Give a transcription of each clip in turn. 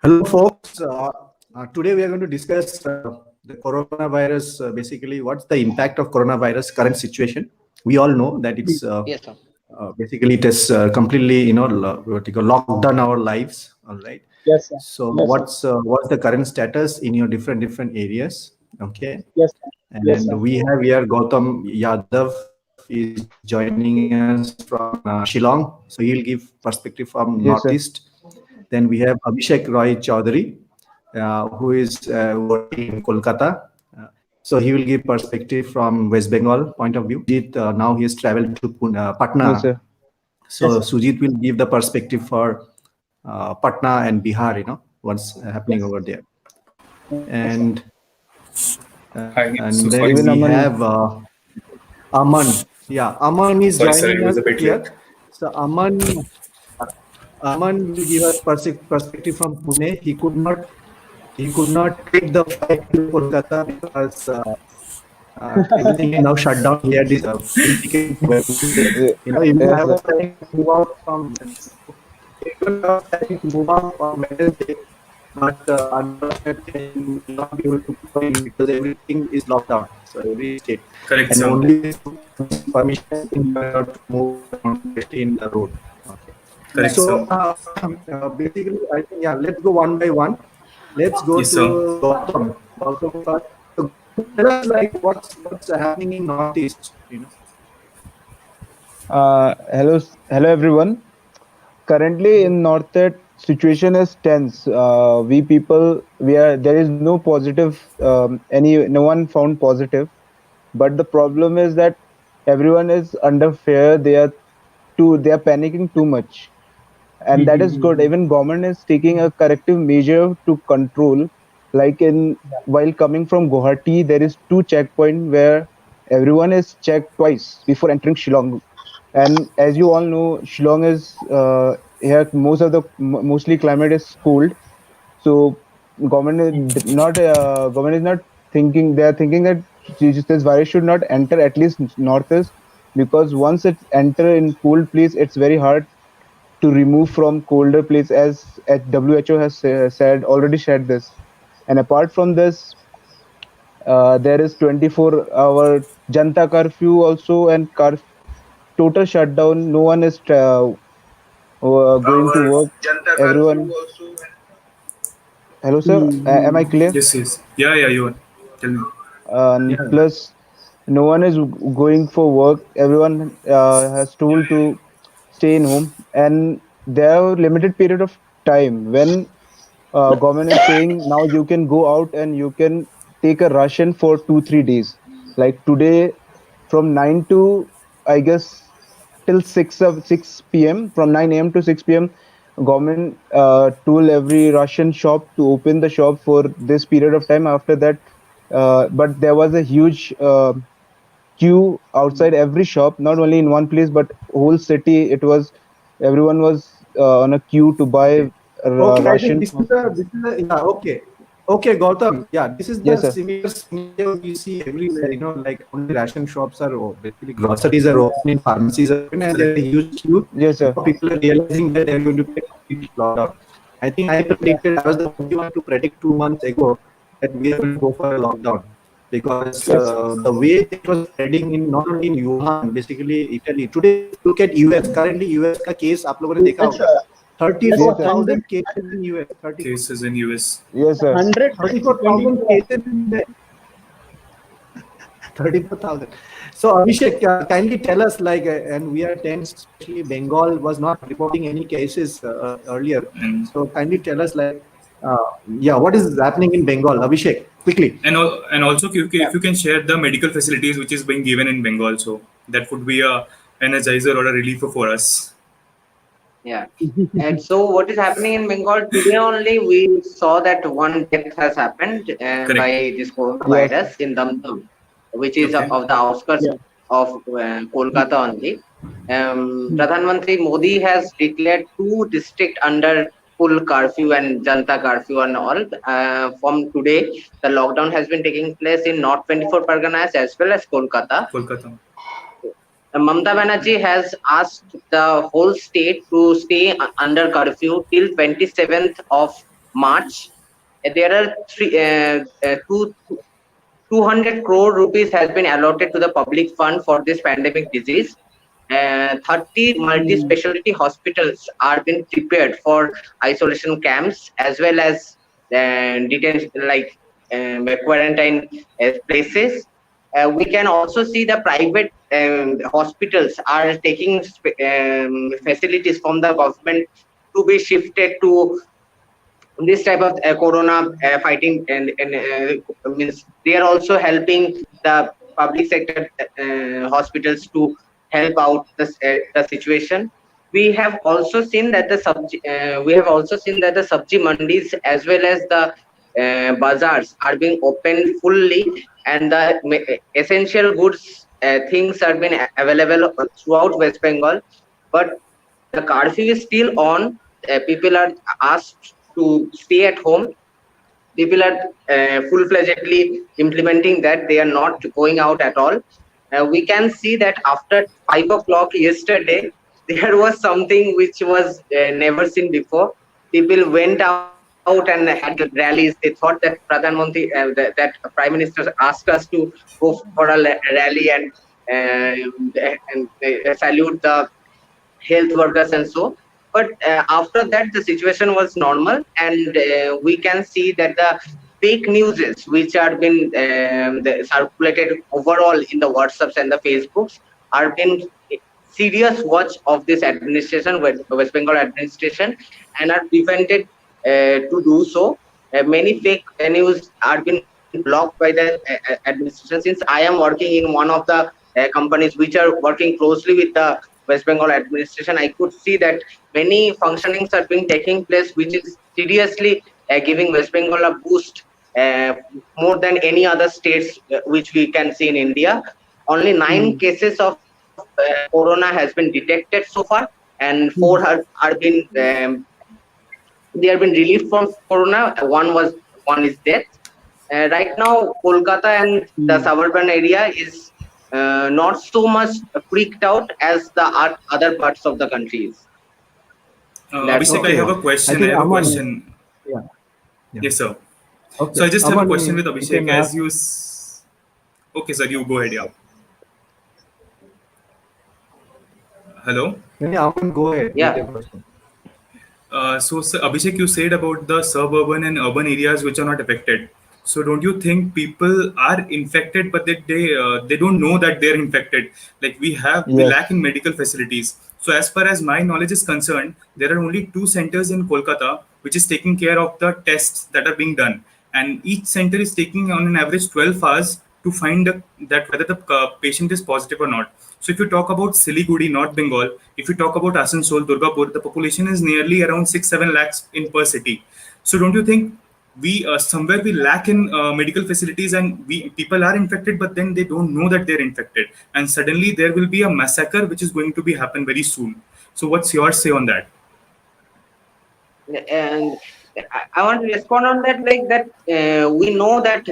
Hello, folks. Today we are going to discuss the coronavirus. Basically, what's the impact of coronavirus current situation? We all know that it's Yes, sir. basically it has completely, what you call locked down our lives. All right. Yes, sir. So, Yes, sir. what's the current status in your different areas? Okay. Yes, sir. Yes, And sir. we have here Gautam Yadav is joining us from Shillong. So he'll give perspective from Northeast. Yes, sir. Then we have Abhishek Roy Chaudhary, who is working in Kolkata. So he will give perspective from West Bengal point of view. Now he has traveled to Yes, Patna. sir. So Yes, sir. Sujit will give the perspective for Patna and Bihar, what's happening Yes. over there. Yes, sir. And Hi. So and sorry. then Even we Aman. have Aman. Yeah, Aman is Sorry, sir. It joining was us a bit here. late. So Aman will give us perspective from Pune. He could not take the flight to Kolkata because everything is now shut down. He had his plane ticket Wednesday. Even I Yes, was sir. planning to move out from. Even I was planning to move out on Wednesday, but unfortunately, we will not be able to go in because everything is locked down. So every state, Correct, and sir. only permission you are allowed to move on in the road. Okay. Correct, So sir. basically, I think let's go one by one. Let's go Yes, sir. to Gautam. Gautam first. So Gautam, tell us like what's happening in Northeast. Hello everyone. Currently in Northet, situation is tense. We people, there is no positive, no one found positive. But the problem is that everyone is under fear. They are panicking too much, and that is good. Even government is taking a corrective measure to control. Like while coming from Guwahati, there is two checkpoint where everyone is checked twice before entering Shillong. And as you all know, Shillong is here. Mostly climate is cold, so government is not thinking. They are thinking that this virus should not enter at least northeast, because once it enter in cold place, it's very hard to remove from colder place, as WHO has said already said this. And apart from this, there is 24-hour Janta curfew also, and total shutdown. No one is going to work. Everyone. Hello, sir. Am I clear? Yes, yes. Yeah, you are. Tell me. And plus, no one is going for work. Everyone has told to stay in home, and there are limited period of time when government is saying now you can go out and you can take a ration for 2 3 days. Like today, from 9 to, I guess, till 6 from 9 a.m. to 6 p.m. Government told every Russian shop to open the shop for this period of time. After that, but there was a huge queue outside every shop, not only in one place but whole city. Everyone was on a queue to buy Okay, I think ration. yeah, okay. Okay, Gautam. Yeah, this is the Yes, sir. similar scenario we see everywhere. Like only ration shops are basically groceries are open, pharmacies are open, and there's a huge queue. Yes, sir. Now people are realizing that they're going to be a complete lockdown. I think I predicted, I was the only one to predict 2 months ago that we are going to go for a lockdown because Yes. the way it was spreading in not only in Wuhan, basically Italy. Today, look at US. Currently, US का case आप लोगों ने देखा Yes, होगा. sir. 34,000 cases in US. Cases in US. Yes, sir. 34,000 cases in the 34,000. So Abhishek, kindly tell us and we are tense, especially Bengal was not reporting any cases earlier. And So kindly tell us what is happening in Bengal? Abhishek, quickly. and also if you can share the medical facilities which is being given in Bengal, so that would be a energizer or a relief for us. Yeah. And so what is happening in Bengal today only, we saw that one death has happened by Correct. this coronavirus in Damdam, which is Okay. of the outskirts Yeah. of Kolkata only. Pradhan Mantri Modi has declared 2 districts under full curfew and Janta curfew and all. From today, the lockdown has been taking place in North 24 Parganas as well as Kolkata. Kolkata. Mamata Banerjee has asked the whole state to stay under curfew till 27th of March. There are 200 crore rupees has been allotted to the public fund for this pandemic disease. 30 multi-specialty hospitals are being prepared for isolation camps as well as detention, like quarantine places. We can also see the private hospitals are taking facilities from the government to be shifted to this type of corona fighting, and means they are also helping the public sector hospitals to help out the situation. We have also seen that the sabji mandis as well as the bazaars are being opened fully, and the essential goods things are being available throughout West Bengal, but the curfew is still on. People are asked to stay at home. People are full-fledgedly implementing that. They are not going out at all. We can see that after 5 o'clock yesterday, there was something which was never seen before. People went out and had rallies. They thought that Pradhan Mantri, that Prime Minister asked us to go for a rally and salute the health workers and so. But after that, the situation was normal, and we can see that the fake news which are been circulated overall in the WhatsApps and the Facebooks are been serious watch of this administration, West Bengal administration, and are prevented to do so. Many fake news are been blocked by the administration. Since I am working in one of the companies which are working closely with the West Bengal administration, I could see that many functionings are being taking place, which is seriously giving West Bengal a boost more than any other states which we can see in India. Only 9 cases of corona has been detected so far, and 4 are been they have been relieved from corona. One is death. Right now, Kolkata and the suburban area is not so much freaked out as the other parts of the country is. Abhishek, I have a question. think I have a Aman- question. Yeah. Yes, sir. Okay. So I just have a Aman, question with you Abhishek. can As ask- you, okay, sir, you go ahead. Yeah. Hello. Yeah, Aman, go ahead. Yeah. with your question. So, sir, Abhishek, you said about the suburban and urban areas which are not affected. So, don't you think people are infected, but that they don't know that they're infected? Like we Yes. lack in medical facilities. So, as far as my knowledge is concerned, there are only 2 centers in Kolkata which is taking care of the tests that are being done, and each center is taking on an average 12 hours to find that whether the patient is positive or not. So if you talk about Siliguri, North Bengal, if you talk about Asansol, Durgapur, the population is nearly around 6-7 lakhs in per city. So don't you think we somewhere we lack in medical facilities, and people are infected, but then they don't know that they're infected, and suddenly there will be a massacre which is going to be happen very soon. So what's your say on that? And I want to respond on that, like that we know that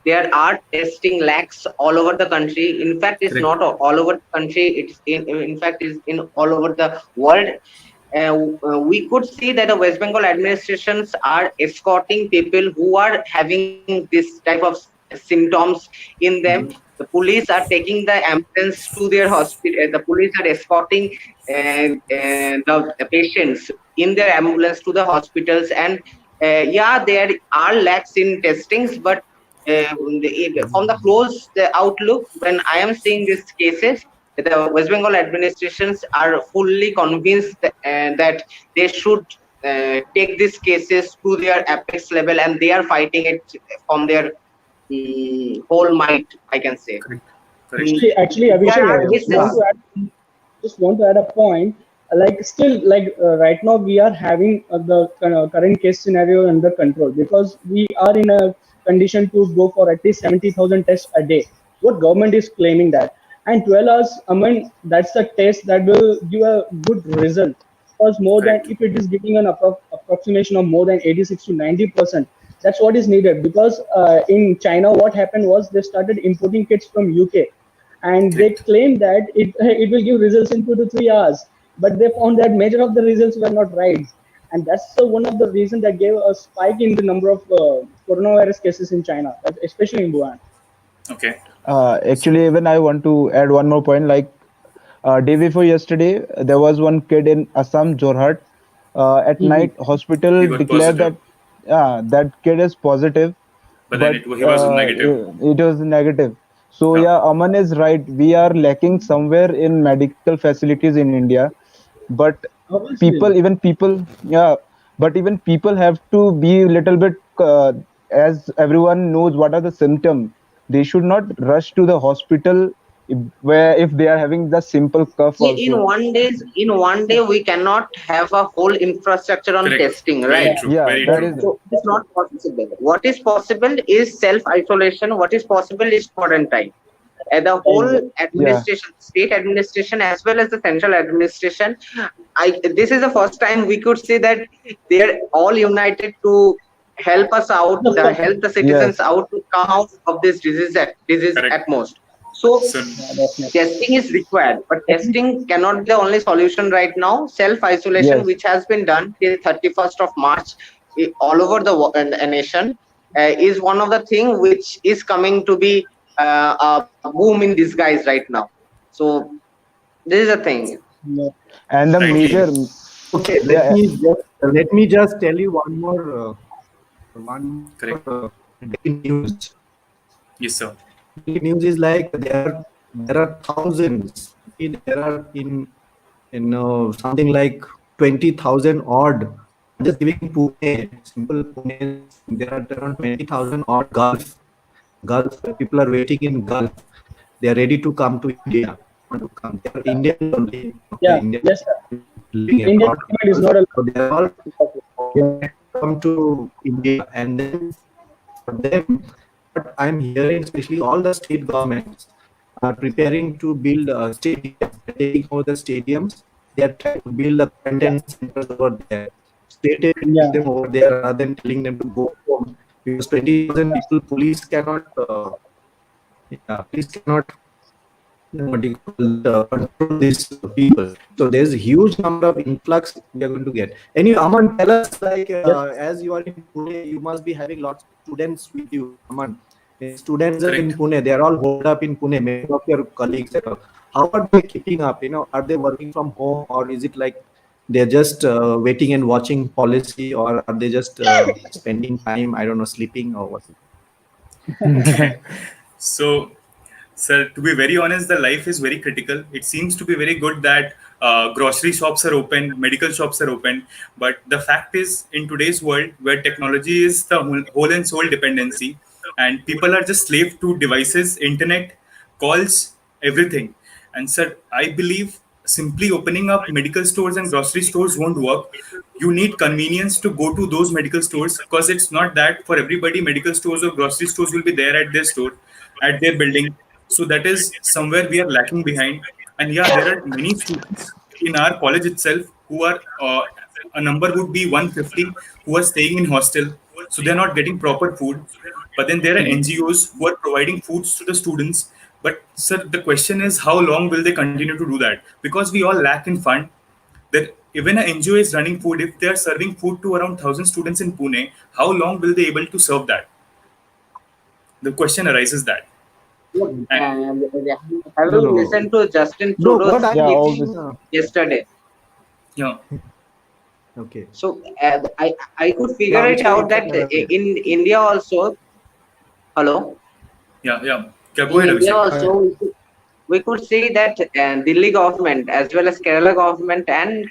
there are testing lacks all over the country. In fact, it's Correct. not all over the country. It's in fact is in all over the world. We could see that the West Bengal administrations are escorting people who are having this type of symptoms in them. The police are taking the ambulance to their hospital. The police are escorting the patients in their ambulance to the hospitals. And yeah, there are lacks in testings, but from the close outlook, when I am seeing these cases, the West Bengal administrations are fully convinced that they should take these cases to their apex level, and they are fighting it from their whole might, I can say. Correct. Actually, Abhishek, Yeah, I just want to add a point. Like still, right now we are having the current case scenario under control, because we are in a condition to go for at least 70,000 tests a day. What government is claiming that, and 12 hours, I mean, that's a test that will give a good result. Because more than, if it is giving an approximation of more than 86 to 90%, that's what is needed. Because in China, what happened was they started importing kits from UK, and they claim that it will give results in 2 to 3 hours, but they found that major of the results were not right, and that's one of the reasons that gave a spike in the number of coronavirus cases in China, especially in Wuhan. Okay. Actually, even I want to add one more point. Like day before yesterday, there was one kid in Assam, Jorhat. At Mhm. night, hospital He got declared positive. that that kid is positive, But then but he was negative. it was negative. So Yeah. yeah, Aman is right. We are lacking somewhere in medical facilities in India, but Obviously. yeah, but even people have to be a little bit, as everyone knows what are the symptoms. They should not rush to the hospital where if they are having the simple cough In also. one day we cannot have a whole infrastructure on Correct. testing, Very right? true. Yeah, Very that true. is So it's not possible. What is possible is self isolation. What is possible is quarantine. The whole yeah, administration, state administration as well as the central administration, this is the first time we could see that they are all united to help us out, help the citizens yes, out to come out of this disease Correct. at most. So So Yeah, definitely. testing is required, but testing cannot be the only solution right now. Self isolation, yes, which has been done till 31st of March all over the nation, is one of the thing which is coming to be a boom in disguise right now. So this is the thing. Yeah. and the rightly. major, Okay, yeah, let me just tell you one Correct. more daily news. Yes, sir. Daily news is like there are thousands. There are in something like 20,000 odd. I'm just giving Pune, simple Pune. There are around 20,000 odd Gulf people are waiting in Gulf. They are ready to come to India. Want to come. They are Indian only. Okay, Yeah, Indian yes, sir. living Indian abroad. government is not So they are all allowed. come to India, and then for them, what I'm hearing, especially all the state governments are preparing to build stadiums. They're taking over the stadiums. They are trying to build the Yeah, content centers over there. State aid yeah, them over there rather than telling them to go home, because 20,000 yeah. people, police cannot. Police cannot what do you call control these people. So there's a huge number of influx we are going to get. Anyway, Aman, tell us, like, Yes. as you are in Pune, you must be having lots of students with you. Aman, the students are in Correct. Pune. They are all holed up in Pune. Many of your colleagues and all. How are they keeping up? Are they working from home, or is it like they're just waiting and watching policy, or are they just spending time? I don't know, sleeping or what? So, sir, to be very honest, the life is very critical. It seems to be very good that grocery shops are open, medical shops are open. But the fact is, in today's world, where technology is the whole and sole dependency, and people are just slave to devices, internet, calls, everything. And sir, I believe simply opening up medical stores and grocery stores won't work. You need convenience to go to those medical stores, because it's not that for everybody medical stores or grocery stores will be there at their store, at their building. So that is somewhere we are lacking behind. And yeah, there are many students in our college itself who are a number would be 150 who are staying in hostel, so they're not getting proper food. But then there are NGOs who are providing foods to the students. But sir, the question is, how long will they continue to do that? Because we all lack in fund. That even an NGO is running food, if they are serving food to around 1,000 students in Pune, how long will they able to serve that? The question arises that. Look, And have No, you no. listened to Justin No, Trudeau's what I'm yeah, speech obviously. yesterday? yeah, Okay. So I could figure Yeah, it out that in India also, hello, yeah. Go in ahead, India Abhishek. also we could see that Delhi government as well as Kerala government and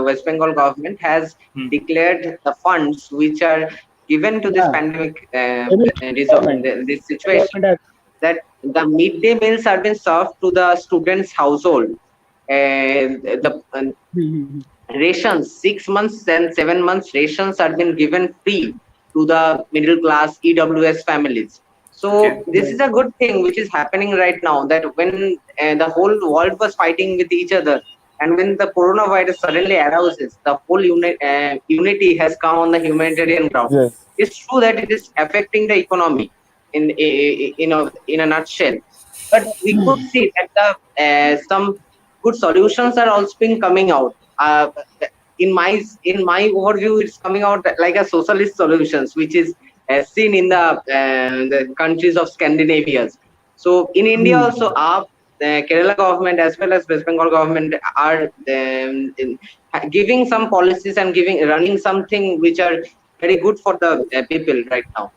West Bengal government has Hmm. declared the funds which are given to this Yeah. pandemic Even government, this situation, government that the midday meals are being served to the students' household. The has. rations, 6 months and 7 months rations are being given free to the middle class EWS families. Okay. So this is a good thing which is happening right now, that when the whole world was fighting with each other, and when the coronavirus suddenly arouses, the whole unity has come on the humanitarian ground. Yes, It's true that it is affecting the economy in a nutshell, but we could see that some good solutions are also being coming out. In my overview, it's coming out like a socialist solutions, which is seen in the countries of Scandinavia. So in India also, our Kerala government as well as West Bengal government are giving some policies and running something which are very good for the people right now.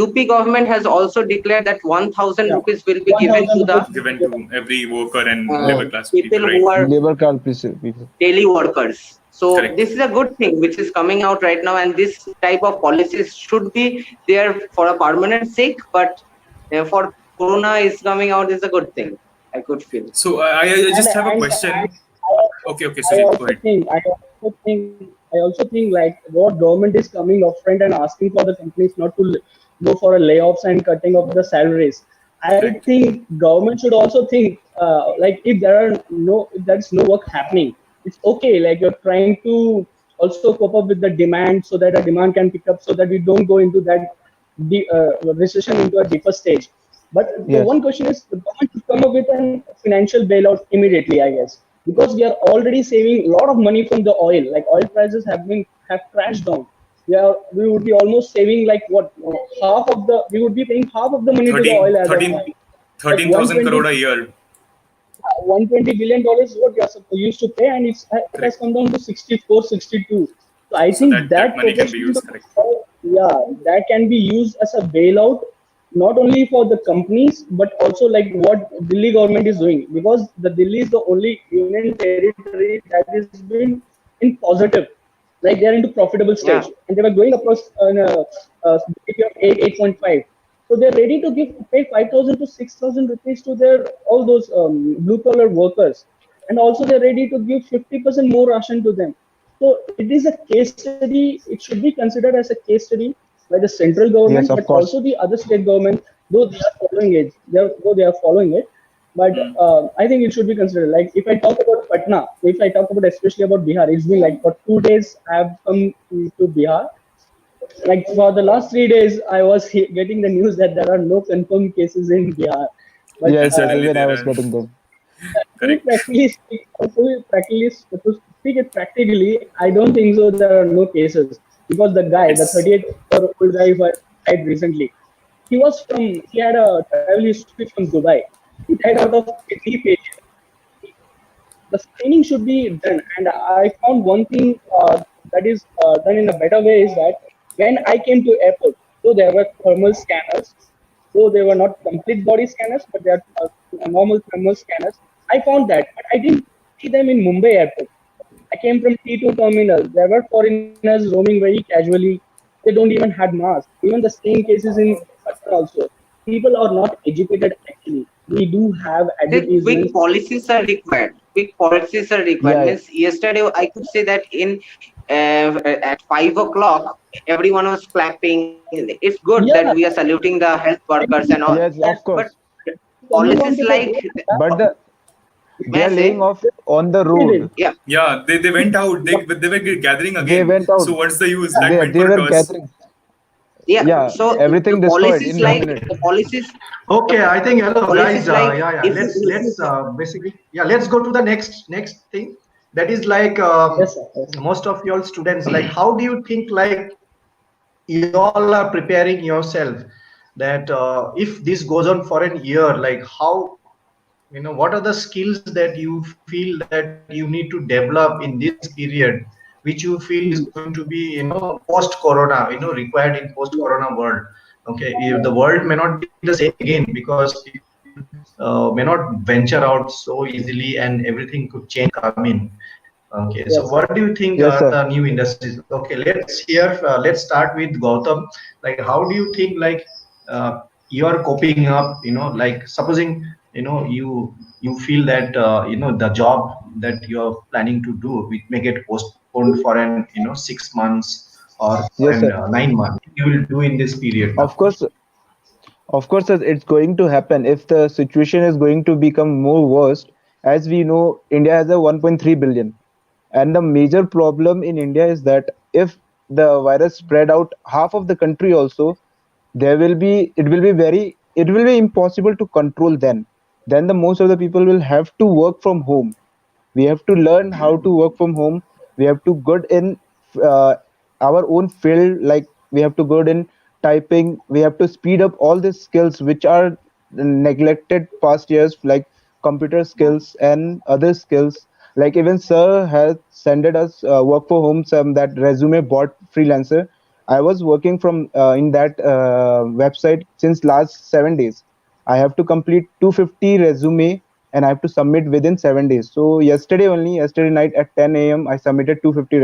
UP government has also declared that 1,000 Yeah. rupees will be given 1,000 to the rupees. Given to every worker and uh, labor class people, people right? who are Labor card people. daily workers. So Correct. this is a good thing which is coming out right now, and this type of policies should be there for a permanent sake. But for Corona is coming out is a good thing. I could feel. So I just have a And question. I Okay, I Sujit, go also ahead. think, I also think like what government is coming upfront and asking for the companies not to go for a layoffs and cutting of the salaries. I Correct. think government should also think like if there's no work happening, it's okay. Like you're trying to also cope up with the demand so that the demand can pick up so that we don't go into that recession into a deeper stage. But the Yes. one question is the government should come up with a financial bailout immediately, I guess, because we are already saving a lot of money from the oil. Like oil prices have crashed down. We would be almost saving like what half of the we would be paying half of the money to the 13, oil as of 13, now. Like 13,000 crore a year. 120 billion dollars is what you used to pay, and it has Correct. come down to 64, 62. So I So think that that money can be proportion, used, correct. yeah, that can be used as a bailout, not only for the companies but also like what Delhi government is doing, because the Delhi is the only union territory that has been in positive, like they're into profitable Yeah. stage, and they were going across in a GDP of 8.5. So they're ready to pay 5,000 to 6,000 rupees to their all those blue collar workers, and also they're ready to give 50% more ration to them. So it is a case study. It should be considered as a case study by the central government, Yes, but of course. also the other state government, though they are following it. But Hmm. I think it should be considered. Like if I talk about Patna, if I talk about especially about Bihar, it's been like for 2 days I have come to Bihar. Like for the last 3 days, I was getting the news that there are no confirmed cases in Bihar. But Yes, yes, Suddenly even I there was are, getting them. correct. to speak it practically, I don't think so. There are no cases because the guy, the It's 38-year-old guy who had died recently, he had a travel history from Dubai. He died out of kidney failure. The screening should be done. And I found one thing that is done in a better way is that when I came to airport, so there were thermal scanners, though they were not complete body scanners, but they are normal thermal scanners. I found that, but I didn't see them in Mumbai airport. I came from T2 terminal. There were foreigners roaming very casually. They don't even had masks. Even the same cases in Qatar also. People are not educated actually. We do have The quick advertisements. policies are required. Quick policies are required. Yeah, Means yesterday I could say that at 5 o'clock everyone was clapping. It's good that we are Yeah, saluting the health workers and all. yes, of But course. coming policies on to the like, But may they I are laying say, off on the road. yeah, yeah, they went out. They were gathering They again. went out. So what's the use? That went They for a were toss. gathering. yeah. Yeah, So everything destroyed in 1 minute. the policies, Okay, I think hello policies guys. like Yeah, yeah. if Let's basically let's go to the next thing. That is like yes, sir. Yes. most of your students. Like, how do you think like you all are preparing yourself that if this goes on for an year, like how what are the skills that you feel that you need to develop in this period, which you feel is going to be post Corona, required in post Yeah. Corona world. Okay, if the world may not be the same again because people may not venture out so easily and everything could change come in. Okay, so Yes. what do you think Yes, are sir. the new industries? Okay, let's start with Gautam. Like, how do you think like you are coping up? Like supposing you feel that the job that you're planning to do it may get postponed for an 6 months or for Yes, an sir. 9 months. You will do in this period now. Of course, sir, it's going to happen if the situation is going to become more worse. As we know, India has a 1.3 billion, and the major problem in India is that if the virus spread out half of the country also, it will be very it will be impossible to control. Then the most of the people will have to work from home. We have to learn how to work from home. We have to good in uh, our own field, like we have to good in typing. We have to speed up all these skills which are neglected past years, like computer skills and other skills. Like even sir has sent us work for home, some that resume bot freelancer. I was working from in that website since last 7 days. I have to complete 250 resume and I have to submit within 7 days. So yesterday night at 10 a.m. I submitted 250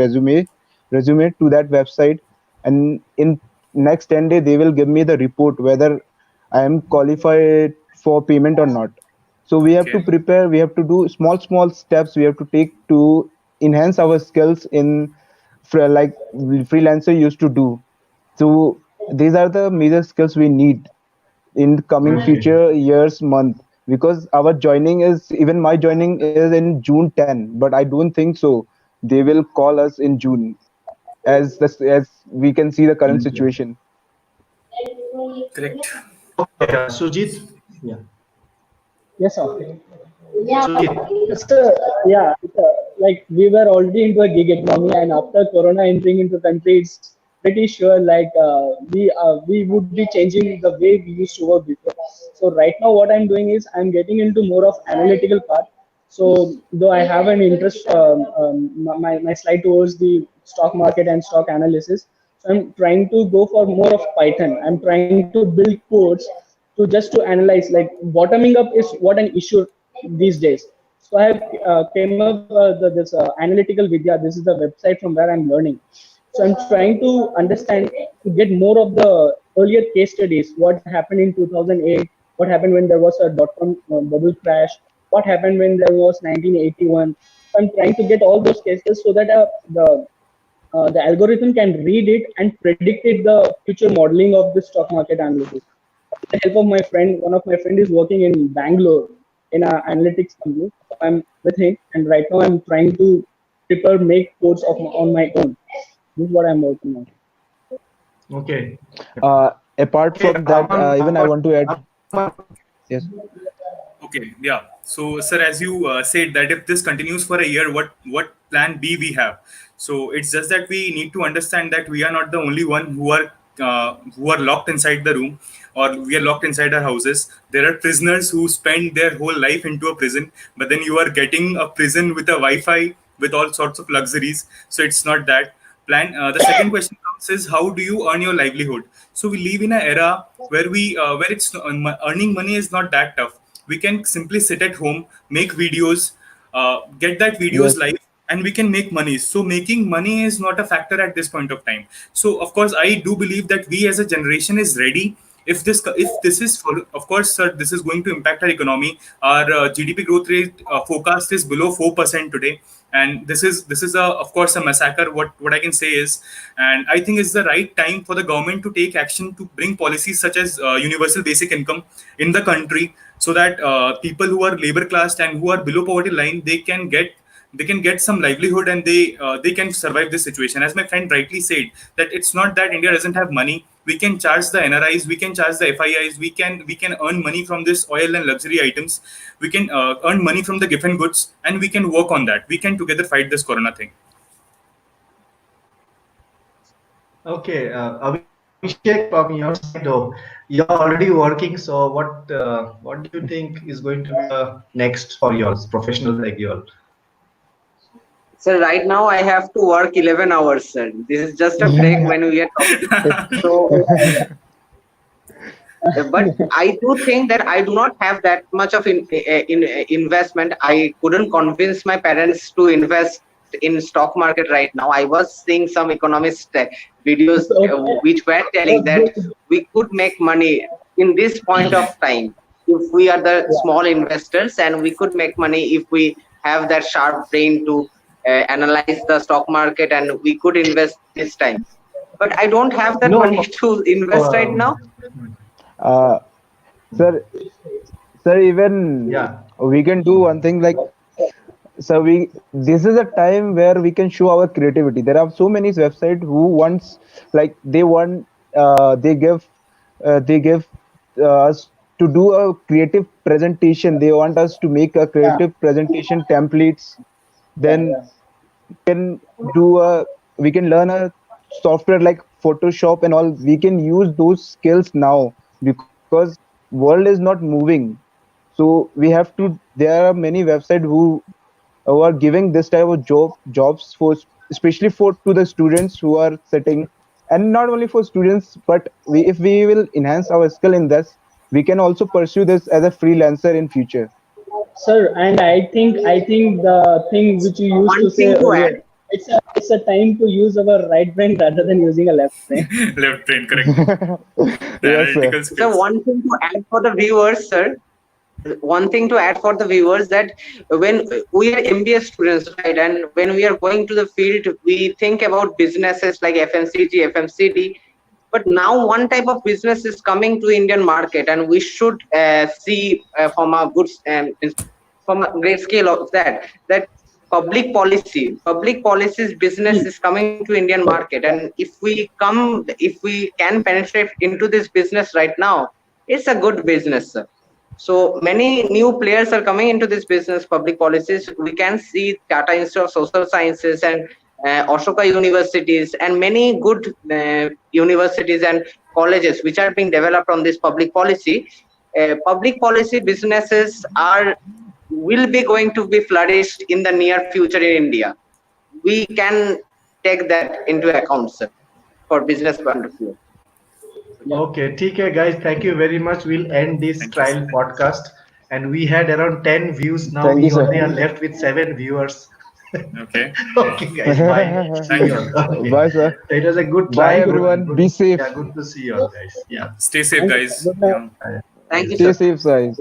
resume to that website, and in next 10 days they will give me the report whether I am qualified for payment or not. So we have to Okay. prepare. We have to do small steps. We have to take to enhance our skills in like freelancer used to do. So these are the major skills we need in coming Okay. future years month, because our joining is, even my joining is in June 10, but I don't think so they will call us in June, as we can see the current situation. Correct. Okay, Sujit. Yeah. Yes, sir. Sujit. It's, like we were already into a gig economy, and after Corona entering into country, it's pretty sure like we would be changing the way we used to work before. So right now, what I'm doing is I'm getting into more of analytical part. So though I have an interest, my slide towards the stock market and stock analysis, so I'm trying to go for more of Python. I'm trying to build codes to just to analyze, like bottoming up is what an issue these days. So I have came up this analytical vidya. This is the website from where I'm learning. So I'm trying to understand, to get more of the earlier case studies. What happened in 2008? What happened when there was a dot-com bubble crash? What happened when there was 1981? So I'm trying to get all those cases so that the algorithm can read it and predict it, the future modeling of the stock market analysis. With the help of my friend, one of my friend is working in Bangalore in an analytics company. So I'm with him, and right now I'm trying to prepare, make codes on my own. This is what I'm working on. Okay. Apart Okay. from that, even I want to add. Aman, Yes. Okay, yeah. So, sir, as you said that if this continues for a year, what plan B we have? So it's just that we need to understand that we are not the only one who are locked inside the room, or we are locked inside our houses. There are prisoners who spend their whole life into a prison, but then you are getting a prison with a Wi-Fi with all sorts of luxuries. So it's not that plan. The second question comes is, how do you earn your livelihood? So we live in an era where it's earning money is not that tough. We can simply sit at home, make videos, get that videos Yes. live, and we can make money. So making money is not a factor at this point of time. So of course I do believe that we as a generation is ready. If this is for, of course sir, this is going to impact our economy. Our GDP growth rate forecast is below 4% today, and this is a, of course, a massacre. What I can say is, and I think it's the right time for the government to take action to bring policies such as universal basic income in the country, so that people who are labor class and who are below poverty line, they can get some livelihood, and they can survive this situation. As my friend rightly said, that it's not that India doesn't have money. We can charge the NRIs, we can charge the FIIs, we can earn money from this oil and luxury items. We can earn money from the given goods, and we can work on that. We can together fight this corona thing. okay. Abhishek, from your side, though, you're already working. So what do you think is going to be next for yours, professional like you? So right now I have to work 11 hours, sir. This is just a break when we are talking. So, but I do think that I do not have that much of in investment. I couldn't convince my parents to invest in stock market right now. I was seeing some economist videos Okay. which were telling So that we could make money in this point of time if we are the yeah. small investors, and we could make money if we have that sharp brain to analyze the stock market, and we could invest this time. But I don't have that No, money to invest right now. Uh, sir, sir, even yeah. we can do one thing like, so we, this is a time where we can show our creativity. There are so many websites who wants, like they want, they give us to do a creative presentation. They want us to make a creative presentation templates. Then can do a we can learn a software like Photoshop and all. We can use those skills now because world is not moving. So we have to. There are many websites who are giving this type of jobs for, especially for to the students who are sitting, and not only for students, but if we will enhance our skill in this, we can also pursue this as a freelancer in future. Sir, and I think the thing which you used One to say thing to earlier, add. it's a time to use our right brain rather than using a left brain. Left brain, correct. The Yes, sir. analytical So skills. one thing to add for the viewers, sir. One thing to add for the viewers, that when we are MBA students, right, and when we are going to the field, we think about businesses like FMCG, FMCD. But now one type of business is coming to Indian market, and we should see from a good from a great scale of that public policies business is coming to Indian market, and if we can penetrate into this business right now, it's a good business, sir. So many new players are coming into this business, public policies. We can see Tata Institute of Social Sciences and Ashoka universities and many good universities and colleges which are being developed on this public policy. Public policy businesses will be going to be flourished in the near future in India. We can take that into account, sir, for business point of view. Okay, TK guys, thank you very much. We'll end this Thank you, trial sir. podcast, and we had around 10 views. Now Thank we you, sir. only are left with 7 viewers. Okay. Okay, guys, bye. Thank you. Okay. Bye, sir. So it was a good Bye, try. everyone. Good, Be safe. Yeah, good to see you all, guys. Yeah. Stay safe, guys. Good night. Yeah. Thank you, Stay sir. safe, guys.